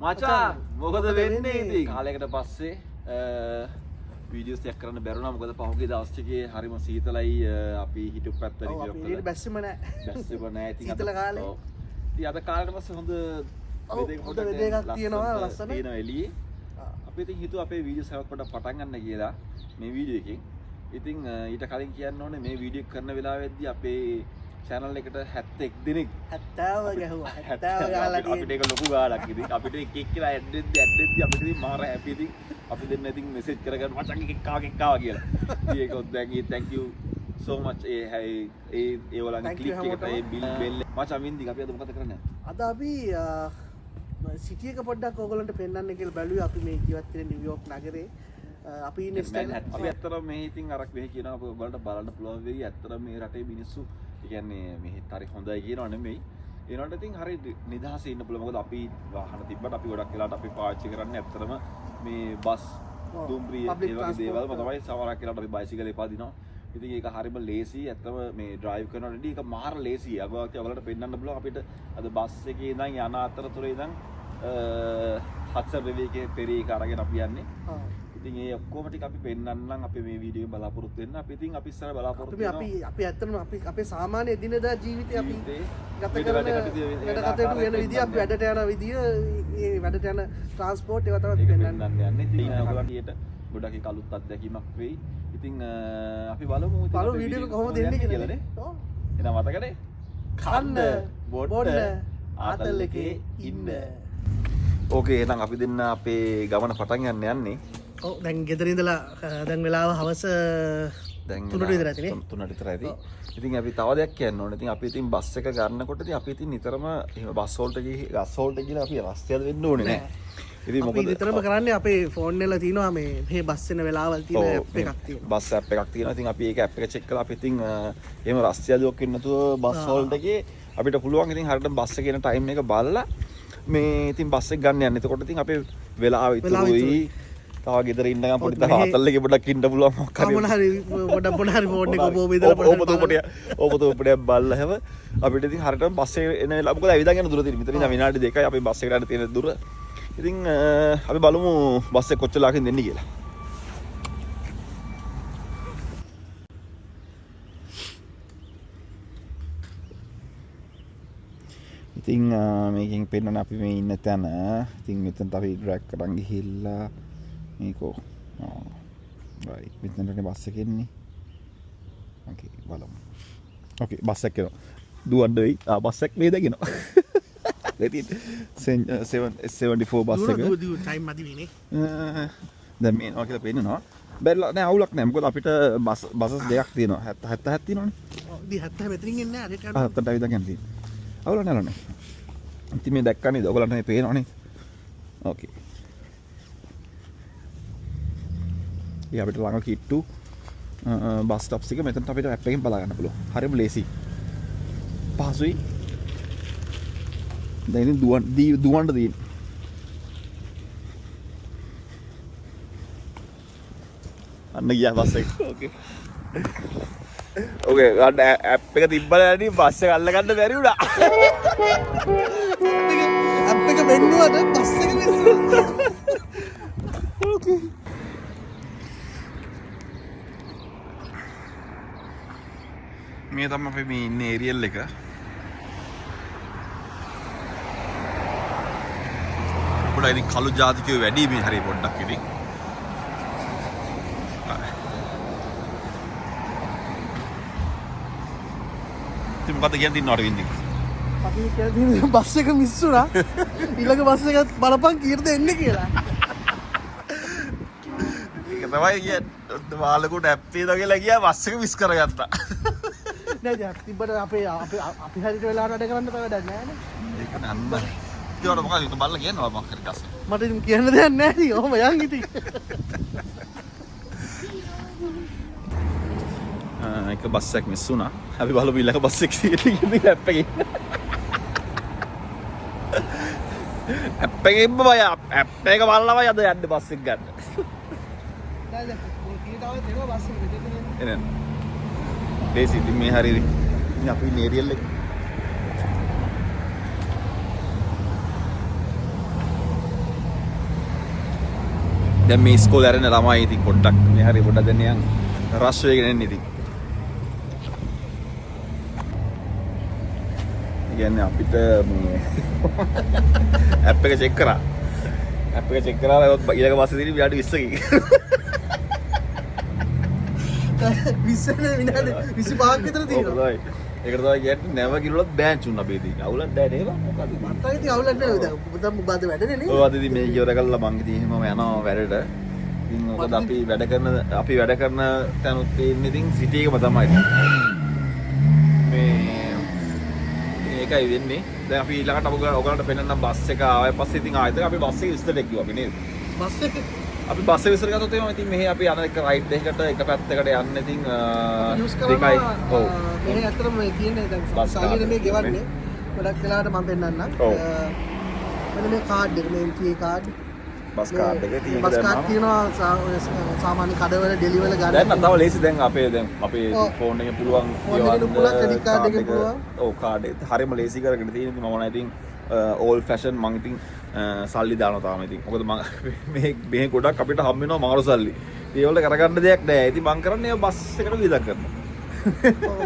මචං මොකද වෙන්නේ ඉතින් කාලයකට පස්සේ වීඩියෝස් එකක් කරන්න බැරුණා මොකද පහුගිය දවස් ටිකේ හරිම සීතලයි අපි හිටු පැත්තට ගියොත් අපිට බැස්සෙම නැහැ ඉතින් සීතල කාලේ ඉතින් අද කාලයට පස්සේ හොඳ වෙදේකක් තියෙනවා ලස්සන තියෙනවා එළියේ අපි ඉතින් හිතුවා අපේ වීඩියෝස් එකක් පොඩ්ඩක් පටන් ගන්න කියලා මේ වීඩියෝ එකෙන් ඉතින් ඊට කලින් කියන්න ඕනේ මේ වීඩියෝ කරන වෙලාවෙදී අපේ channel එකට 71 දිනක් 70 ගැහුවා 70 ගාලා අපිට ඒක ලොකු ගාලක් ඉතින් අපිට එක එක කියලා ඇඩ්ඩෙද්දි අපිට ඉතින් මාර හැපි ඉතින් අපි දෙන්න ඉතින් මෙසේජ් කරගෙන මචං එකක් ආවා කියලා. ඉතින් ඒක දැන් thank you so much ඒ වලගේ ක්ලික් එකට ඒ බෙල් මචං වින්දි අපි අද මොකද කරන්නේ? අද අපි සිටි එක පොඩ්ඩක් ඕගොල්ලන්ට පෙන්නන්න කියලා බැලුවේ අපි මේ ජීවත් වෙන නිව්යෝක් නගරේ අපි ඉන්නේ අපි ඇත්තටම මේ ඉතින් අරක් මෙහි කියනවා අපි ඔයගොල්ලන්ට බලන්න පුළුවන් වෙයි ඇත්තටම මේ රටේ මිනිස්සු කියන්නේ මෙහෙත් හරි හොඳයි කියනවා නෙමෙයි ඒනට ඉතින් හරි නිදහසේ ඉන්න පුළුවන් මොකද අපි වාහන තිබ්බට අපි ගොඩක් වෙලාවට අපි පාවිච්චි කරන්නේ ඇත්තටම මේ බස් දුම්රිය ඒ වගේ දේවල් තමයි සමහරක් වෙලාවට අපි බයිසිකලේ පදිනවා ඉතින් ඒක හරිම ලේසි ඇත්තම මේ ඩ්‍රයිව් කරනකොට ඒක මාර ලේසි අගාවක ඔයාලට පෙන්නන්න බලන්න අපිට අද බස් එකේ ඉඳන් යන අතරතුරේ ඉඳන් හත්සර් රෙවියගේ ෆෙරි එක අරගෙන අපි යන්නේ ඉතින් ඒ ඔක්කොම ටික අපි පෙන්නන්නම් අපි මේ වීඩියෝ එකෙන් බලාපොරොත්තු වෙන්න අපි ඉතින් අපි ඉස්සර බලාපොරොත්තු වෙනවා අපි ඇත්තටම අපේ සාමාන්‍ය එදිනෙදා ජීවිතේ අපි ගත කරන වැඩකට වෙන විදිය අපි වැඩට යන විදිය මේ වැඩට යන ට්‍රාන්ස්පෝර්ට් ඒවා තමයි පෙන්නන්න යන්නේ ඉතින් ඔයගොල්ලන්ට ගොඩක් ඒක අලුත් අත්දැකීමක් වෙයි ඉතින් අපි බලමු බලමු වීඩියෝ එක කොහොමද එන්නේ කියලා නේ එහෙනම් මතකනේ කන්න බොන්න ආතල් එකේ ඉන්න ඕකේ එහෙනම් අපි දෙන්න අපේ ගමන පටන් යන්නේ ඔව් දැන් ගෙදර ඉඳලා දැන් වෙලාව හවස 3ට විතර ඇතිනේ 3ට විතර ඇති. ඉතින් අපි තව දෙයක් කියන්න ඕනේ. ඉතින් අපි ඉතින් බස් එක ගන්නකොට ඉතින් අපි ඉතින් නිතරම එහෙම බස් වලට ගිහලා අපි රස්තියද වෙන්න ඕනේ නෑ. ඉතින් මොකද අපි නිතරම කරන්නේ අපේ ෆෝන් වල තියෙනවා මේ බස් වෙන වෙලාවල් තියෙන ඇප් එකක් තියෙනවා. බස් ඇප් එකක් තියෙනවා. ඉතින් අපි ඒක ඇප් එක චෙක් කරලා අපි ඉතින් එහෙම රස්තියදුවක් වෙන්න නැතුව බස් වලට ගියේ අපිට පුළුවන් ඉතින් හරියට බස් එකේ යන ටයිම් එක බලලා මේ ඉතින් බස් එක ගන්න යන්න. එතකොට ඉතින් අපේ වෙලාව ඉතුරුයි. තව ගෙදර ඉන්න ගමන් පොඩි තව හතල් එකේ පොඩක් ඉන්න පුළුවන් මොකක් හරි මොන හරි පොඩක් ෆෝන් එක ඔබ ඉදලා පොඩක් බලලා හැම අපිට ඉතින් හරියටම බස් එකේ එන වෙලාව මොකද ඇවිදගෙන යන දුර තියෙන. මෙතන ඉඳන් විනාඩි 2යි අපි බස් එකට යන තියෙන දුර. ඉතින් අපි බලමු බස් එක කොච්චර ලාකින් දෙන්නේ කියලා. ඉතින් මේකෙන් පෙන්නන අපි මේ ඉන්න තැන ඉතින් මෙතනට අපි ඩ්‍රැග් කරන් ගිහිල්ලා මේකෝ right මෙතනට බස් එක එන්නේ ඕකේ බලමු ඕකේ බස් එක එනවා දුවන්න වෙයි බස් එක මේ දකිනවා ඉතින් 774 බස් එක දුව ටයිම් මදි වෙන්නේ දැන් මේ ඔය කියලා පෙන්නනවා බැලලා නෑ අවුලක් නෑ මොකද අපිට බසස් දෙකක් තියෙනවා 70 තියෙනවනේ ඔව් ඉතින් 70 මෙතනින් එන්නේ අරට යනවා 70ට ඇවිදගෙන තියෙනවා අවුල නෑ ඉතින් මේ දැක්කා නේද ඔයගලන්ට මේ පේනවනේ ඕකේ ඊ අපිට ළඟ කිට්ටු බස් ස්ටොප්ස් එක මෙතනට අපිට ඇප් එකෙන් බලා ගන්න පුළුවන් හරිම ලේසි පහසුයි දැන් ඉතින් දුවන්න තියෙන අන්න ගියා බස් එක ඕකේ ඇප් එක තිබ්බලා නැති බස් එක අල්ල ගන්න බැරි වුණා ඇප් එක වෙන්නුවට බස් එක වෙන්නුවා ඕකේ මේ තමයි අපි මේ ඉන්නේ ඒරියල් එක පොඩ්ඩක් ඉතින් කළු ජාතිකයෝ වැඩි මේ හරිය පොඩ්ඩක් ඉතින් ඉතින් මොකද කියන්නේ තින්නවට වින්දින් අපි කියන්නේ බස් එක මිස් වුණා ඊළඟ බස් එක බලපන් කීයටද එන්නේ කියලා ඒක තමයි කියන්නේ වාලකුට ඇප්පේ දගලා ගියා බස් එක මිස් කරගත්තා නෑ දැන් තිබ්බට අපි හරියට වෙලාවට වැඩ කරන්න තව වැඩක් නෑනේ ඒක නන්ද ඒකට මොකද ඒක බලලා කියනවා මම හරි කස්ස මට ඉතින් කියන්න දෙයක් නෑ නේ ඔහම යන් ඉතින් එක බස් එකක් මිස් වුණා අපි බලමු ඊළඟ බස් එක තියෙන්නේ ඇප් එකේ ඇප් එකේ ඉන්න බය ඇප් එක බලලමයි අද යන්නේ බස් එක ගන්න නෑ දැන් තවත් එනවා බස් එක මෙතන එන්න. ලේසි ඉතින් මේ හරියද? ඉතින් අපි නේරියල් එක. දැන් මේ ඉස්කෝලේ ආරෙන ළමයි ඉතින් පොඩ්ඩක් මේ හරිය පොඩ්ඩක් දැන් යන් රෂ් වෙගෙන එන්නේ ඉතින්. කියන්නේ අපිට මේ ඇප් එක චෙක් කරා. ඇප් එක චෙක් කරා ඊළඟ බස් එකේ විනාඩි 20කින්. 20 නේ විනාඩි 25ක් විතර තියෙනවා. ඒකට තමයි කියන්නේ නැව කිරුලත් බෑන්ච් උන් අපේ ඉතින්. අවුලක් නැහැ නේද? මොකද මට ඉතින් අවුලක් නැහැ දැන් ඔබ බාද වැඩනේ නේ. ඔය අද ඉතින් මේ ඉවර කළා මං ඉතින් එහෙමම යනවා වැඩට. ඉතින් මොකද අපි වැඩ කරන තැනුත් තියෙන්නේ ඉතින් සිටි එකම තමයි. මේ ඒකයි වෙන්නේ. දැන් අපි ඊළඟට ඔයගලන්ට පෙන්නන්න බස් එක ආවයි පස්සේ ඉතින් ආයෙත් අපි බස් එකේ විස්තර කිව්වා අපි නේද? බස් එක අපි බස් එක විස්තර ගත්තොත් එහෙම ඉතින් මෙහි අපි යන එක රයිඩ් එකකට එක පැත්තකට යන්න ඉතින් යූස් දෙකයි. කරනවා. ඔව්. මේ ඇත්තටම මේ තියෙන්නේ දැන් සාලියේ මේ ගෙවන්නේ. ගොඩක් වෙලාවට මම පෙන්නන්නම්. ඔව්. මෙන්න මේ කාඩ් එක මේ MTA කාඩ්. බස් කාඩ් එක තියෙන බස් කාඩ් තියෙනවා සාමාන්‍ය කඩවල ඩෙලිවර් ගන්න. දැන් නම් තව ලේසි දැන් අපේ ෆෝන් එකේ පුළුවන් ෆෝන් එකේ පුළුවන් ක්‍රෙඩිට් කාඩ් එකේ පුළුවන්. ඔව් කාඩ් එක හරියම ලේසි කරගෙන තියෙන ඉතින් මම නම් ඉතින් ඕල් ෆැෂන් මං ඉතින් සල්ලි දානවා තාම ඉතින්. මොකද මම මේ ගොඩක් අපිට හම් වෙනවා මාරු සල්ලි. ඒ වල කරගන්න දෙයක් නැහැ. ඉතින් මං කරන්නේ බස් එකට විදක් කරනවා.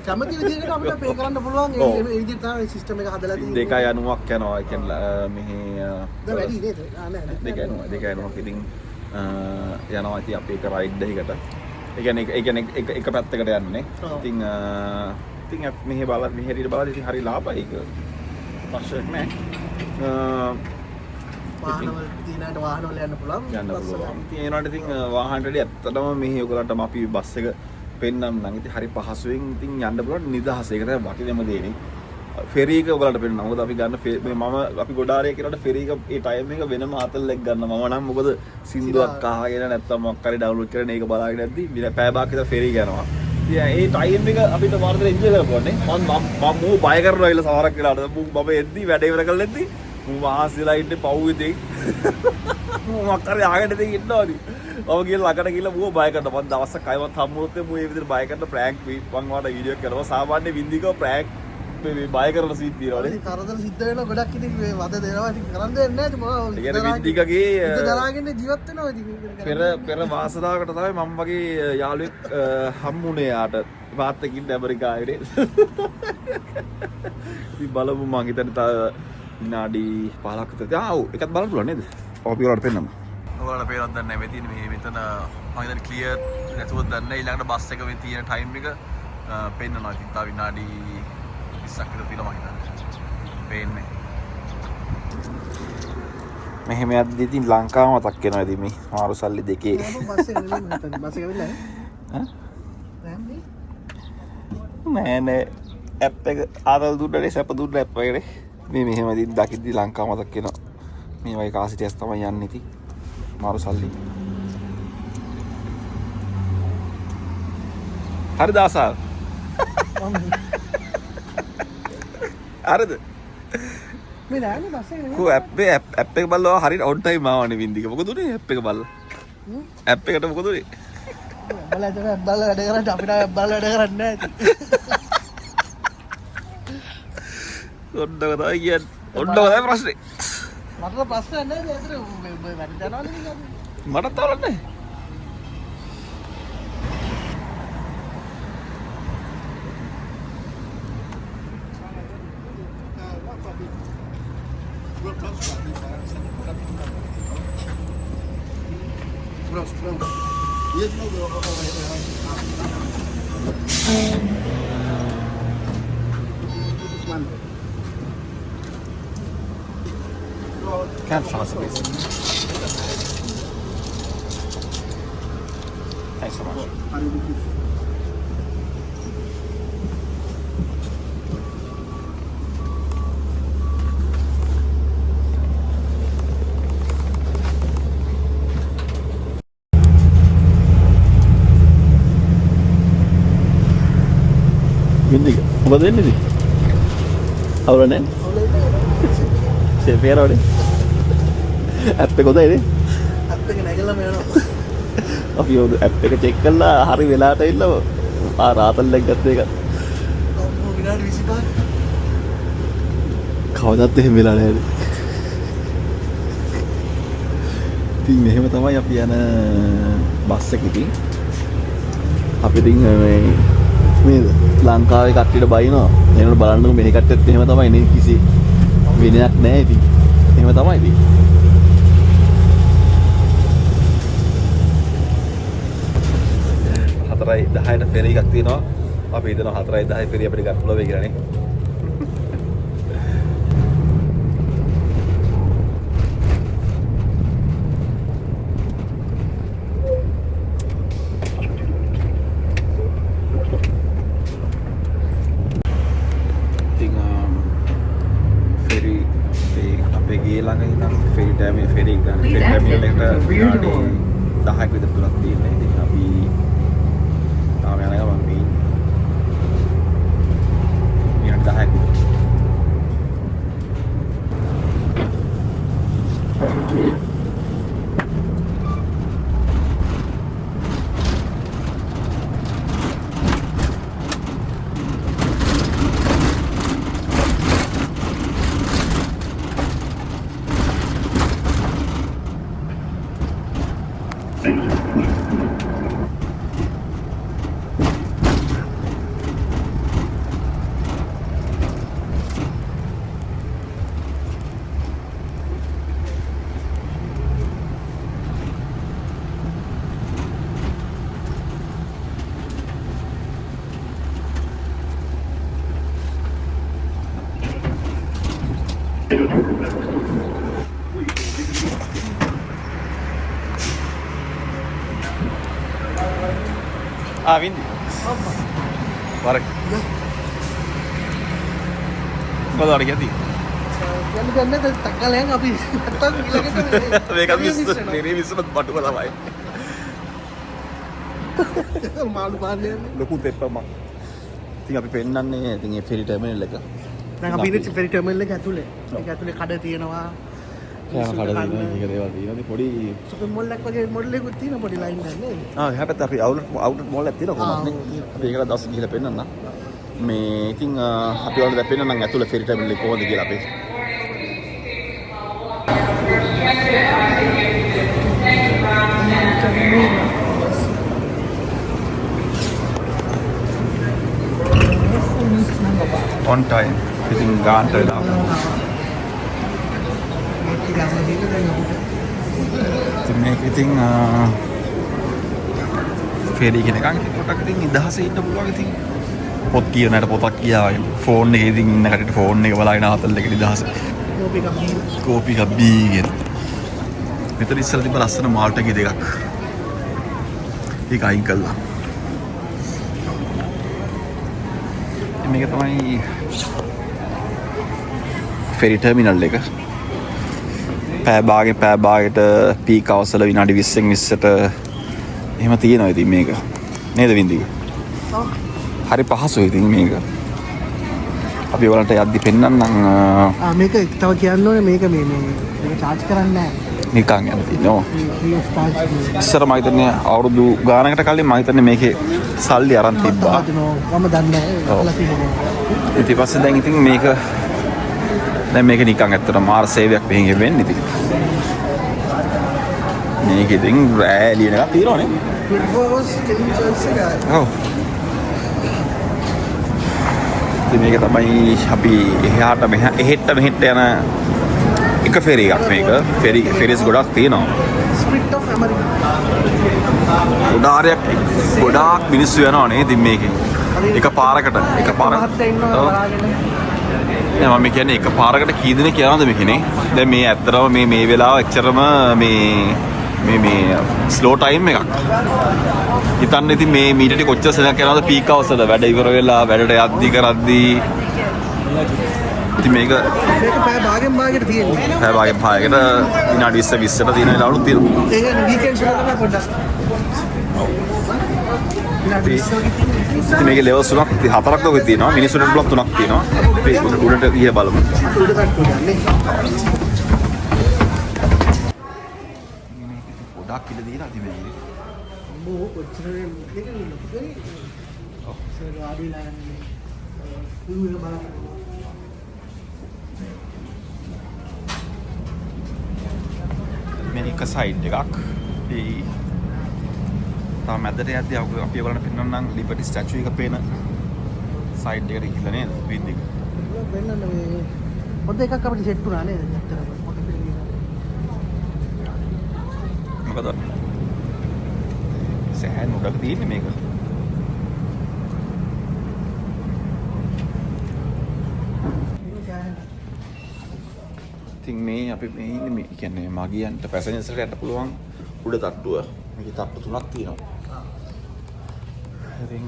කැමති විදිහකට අපිට පේ කරන්න පුළුවන් ඒ විදිහට තමයි සිස්ටම් එක හදලා තියෙන්නේ. 2.90ක් යනවා. ඒ කියන්නේ මෙහි දැන් වැඩි නේද? නෑ 2.90ක් ඉතින් යනවා ඉතින් අපි එක රයිඩ් එකකට. ඒ කියන්නේ එක පැත්තකට යන්නේ. ඉතින් මෙහි බලලා මෙහෙරියට බලලා ඉතින් හරි ලාභයි ඒක. ප්‍රශ්නයක් නෑ. වාහනවල තියෙනට වාහනවල යන්න පුළුවන්. යන්න පුළුවන්. ඉතින් ඒනට ඉතින් වාහන වලට ඇත්තටම මෙහි ඔයගලන්ටම අපි බස් එක පෙන්නම් නම් ඉතින් හරි පහසුවෙන් ඉතින් යන්න පුළුවන් නිදහස. ඒක තමයි වටිනම දේනේ. ෆෙරි එක ඔයගලන්ට පෙන්නම්. මොකද අපි ගන්න අපි ගොඩාරිය කියනකොට ෆෙරි එක ඒ ටයිම් එක වෙනම හතල්ලෙක් ගන්න. මම නම් මොකද සින්දුවක් අහගෙන නැත්තම් මොකක් හරි ඩවුන්ලෝඩ් කරගෙන ඒක බලාගෙන නැද්දි පැය භාගයක් විතර ෆෙරි යනවා. ඉතින් ඒ ටයිම් එක අපිට මාර්ගයෙන් එන්ජොයි කරපුවානේ. මම මූ බය කරනවා ඉල සමහරක් වෙලාවට. මම එද්දි වැඩ ඉවර කරලා එද්දි මූ වාසිලා ඉන්නේ පව් ඉතින්. මොකක් හරි ආගෙන ඉතින් ඉන්නවනේ. මම ගිහලා ළඟට ගිහලා මූව බය කරනවා. මම දවසක් කයවත් හම්බුනොත් මූ මේ විදිහට බය කරන ප්‍රෑන්ක් මම වාට වීඩියෝ එක කරනවා. සාමාන්‍ය වින්දිකෝ ප්‍රෑන්ක් මේ බය කරන සීන් තියනවානේ. කරදර සිද්ධ වෙනවා ගොඩක් ඉතින් මේ වද දෙනවා ඉතින් කරන්න දෙන්නේ නැහැ ඉතින් මොනවා. ඒ කියන්නේ වින්දිකගේ දරාගෙන ජීවත් වෙනවා ඉතින්. පෙර වාසනාවකට තමයි මම වගේ යාළුවෙක් හම්බුනේ යාට. පාත් එකින් ඇමරිකාවේ. ඉතින් බලමු මං හිතන්නේ තව විනාඩි 15ක් විතර. ඔව් එකක් බලන්න පුළුවන් නේද? අපි ඔයාලට පෙන්නන්න. ඔයාලට පේනවද දන්නේ නැහැ. මෙතන මෙතන මම හිතන්නේ ක්ලියර් නැතුව දන්නේ නැහැ. ඊළඟට බස් එක මේ තියෙන ටයිම් එක පෙන්නනවා. ඉතින් තව විනාඩි 20ක් විතර තියෙනවා මම හිතන්නේ. පේන්නේ. මෙහෙම යද්දි ඉතින් ලංකාව මතක් වෙනවා ඉතින් මේ මාරු සල්ලි දෙකේ. බස් එක නෙමෙයි මතන්නේ. බස් එක වෙන්නේ නැහැ. නෑ ඇප් එක ආදල් දුන්නනේ සැප දුන්න ඇප් එකනේ. මේ මෙහෙම ඉතින් දකිද්දි ලංකාව මතක් වෙනවා. මේ වගේ කාසිටියස් තමයි යන්නේ ඉතින්. මාරු සල්ලි. හරිද ආසාව? හරිද? මේ නෑනේ බස් එක නෙමෙයි. කො ඇප් එක බලලා හරියට ඔන් ටයිම් ආවනේ වින්දික. මොකද උනේ ඇප් එක බලලා? ඇප් එකට මොකද උනේ? බලලා වැඩ කරන්න අපිට බලලා වැඩ කරන්නේ නැහැ ඉතින්. ඔන්න තමයි කියන්නේ. ඔන්න තමයි ප්‍රශ්නේ. මට ප්‍රශ්නයක් නැහැ ඒතර වැඩ යනවා නේද? මටත් තවරක් නැහැ. Can't fast please. Thanks so much. Hindi ka. Moකද වෙන්නේ ඉතින්? අවුල නැහැ. සේෆ් එකේ ඇප් එක හොඳයි නේ? ඇප් එක නැගලම යනවා. අපි ඔය ඇප් එක චෙක් කළා හරි වෙලාවට ඉන්න රාතල්ලෙක් ගත්ත එක. විනාඩි 25. කවදත් එහෙම වෙලා නැහැ. ඉතින් මෙහෙම තමයි අපි යන බස් එක ඉතින්. අපි ඉතින් මේ ලංකාවේ කට්ටියට බයිනවා. එනකොට බලන්නකො මෙහි කට්ටියත් එහෙම තමයි නේ කිසි විනයක් නැහැ ඉතින්. එහෙම තමයි ඉතින්. 4:10ට ෆෙරි එකක් තියෙනවා. අපි හිතනවා 4:10 ෆෙරි අපිට ගන්න පුළුවන් වෙයි කියලා නේ. ළඟ ඉඳන් ෆෙරි ටර්මිනල් ෆෙරි එක ගන්න. ෆෙරි ටර්මිනල් එකට විනාඩි 10ක් විතර දුරක් තියෙනවා. ඉතින් අපි තාම යන ගමන් මේ විනාඩි 10ක් විතර. Vindi. Barak. Kalau ada ganti. Yang ganda tanggal yang api datang gila gitu. Mereka bisa batu kata baik. Malu banget. Loku teppa mak. Tinggal api pennan nih, tinggal ferry terminal lega. Nah, අපි ඉන්නේ ferry terminal එක ඇතුලේ. ඒක ඇතුලේ කඩ තියෙනවා. කඩ තියෙනවා, මේක දේවල් තියෙනවා. පොඩි සුපර් මෝල් එකක් වගේ මොඩල් එකක් තියෙනවා පොඩි ලයින් එකක් නේද? එහා පැත්තේ අපි අවුට් මෝල් එකක් තියෙනවා කොහොමද නේ? අපි ඒකට දවස් ගිහලා පෙන්නන්න. මේ ඉතින් අපි වල දැන් පෙන්නන්න ඇතුලේ ferry terminal එක කොහොමද කියලා අපි. On time. Itin ගාන්ට වෙලා. ඉතින් මේක ඉතින් ෆෙරි කියන එකක් පොඩක් ඉතින් නිදහසේ ඉන්න පුළුවන් ඉතින්. පොත් කියනකට පොතක් කියාගෙන ෆෝන් එකේ ඉතින් ඉන්න කටට ෆෝන් එක බලාගෙන ආතල් එක නිදහස. කෝපි එකක් බීගෙන. මෙතන ඉස්සර තිබ්බ ලස්සන මාල්ටගේ දෙකක්. ඒක අයින් කළා. මේක තමයි ෆෙරි ටර්මිනල් එක. පෑ භාගයට පීක් අවර්ස් වල විනාඩි 20න් 20ට එහෙම තියෙනවා ඉතින් මේක. නේද වින්දි? ඔව්. හරි පහසුයි ඉතින් මේක. අපි ඔයාලට යද්දි පෙන්නන්නම්. මේක තව කියන්න ඕනේ මේක මේ චාර්ජ් කරන්නේ නැහැ. නිකන් යන තියෙනවා. ඉස්සර මම හිතන්නේ අවුරුදු ගානකට කලින් මම හිතන්නේ මේකේ සල්ලි අරන් තිබ්බා. මම දන්නේ නැහැ. ඊට පස්සේ දැන් ඉතින් මේක දැන් මේක නිකන් ඇත්තටම මාර සේවයක් මෙහෙන් වෙන්නේ ඉතින්. මේක ඉතින් රෑලි එකක් තියෙනවනේ. ඔව්. ඉතින් මේක තමයි අපි එහාට මෙහෙට යන එක ෆෙරි එකක් මේක. ෆෙරිස් ගොඩක් තියෙනවා. Spirit of America. ගොඩාක් මිනිස්සු යනවා නේ ඉතින් මේකෙන්. එක පාරකට. මම කියන්නේ එක පාරකට කී දෙනෙක් යනවද මේකනේ? දැන් මේ ඇත්තටම මේ වෙලාව එච්චරම මේ ස්ලෝ ටයිම් එකක්. හිතන්න ඉතින් මේ මීටරේ කොච්චර සෙනඟක් යනවද පීක් අවර්ස් වල වැඩ ඉවර වෙලා වැඩට යද්දි කරද්දි. ඉතින් මේක පෑ භාගෙට තියෙනවා. පෑ භාගෙට විනාඩි 20ට තියෙන වෙලාවලුත් තියෙනවා. ඒක වීකෙන්ඩ්ස් වල තමයි පොඩ්ඩක්. ඉතින් මේකේ ලෙවල්ස් තුනක් හතරක් වගේ තියෙනවා. මිනිස්සුන්ට බ්ලොක් තුනක් තියෙනවා. අපි උඩට ගිහ බලමු. ගොඩක් ඉඳ දීලා ඉතින් මේකේ. අම්මෝ කොච්චර මේක නෙමෙයි. ඔව්. ඒක ආදීලා යන්නේ. උණු බලන්න. මේක සයිඩ් එකක්. ඒ තා මැදට යද්දී අපි ඔයගලන්ට පෙන්වන්නම් ලිබර්ටි ස්ටැචු එක පේන සයිඩ් එකට ගිහලා නේද වින්ද එක. වෙන්න මේ පොඩ එකක් අපිට සෙට් වුණා නේද? ඇත්තටම පොඩ පිළිගන්න. මොකද සෑහෙන උඩක තියෙන්නේ මේක. ඉතින් මේ අපි මේ ඉන්නේ මේ කියන්නේ මගියන්ට පැසෙන්ජර්ස් එකට යන්න පුළුවන් උඩ තට්ටුව. මේකේ තට්ටු 3ක් තියෙනවා. ඉතින්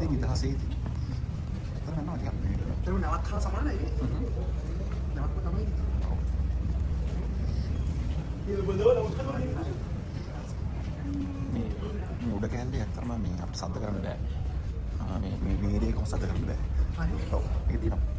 ඉතින් ඉතහසේ තරම නෑ ටිකක් මේ. ඒක නවත්තලා සමානයි නේ. නවත්ත තමයි. මේ උඩ කැලේ ඇත්තම මේ අපිට සද්ද කරන්න බෑ. මේ මේරියක සද්ද කරන්න බෑ. හරි. ඔව් ඒක තියෙනවා.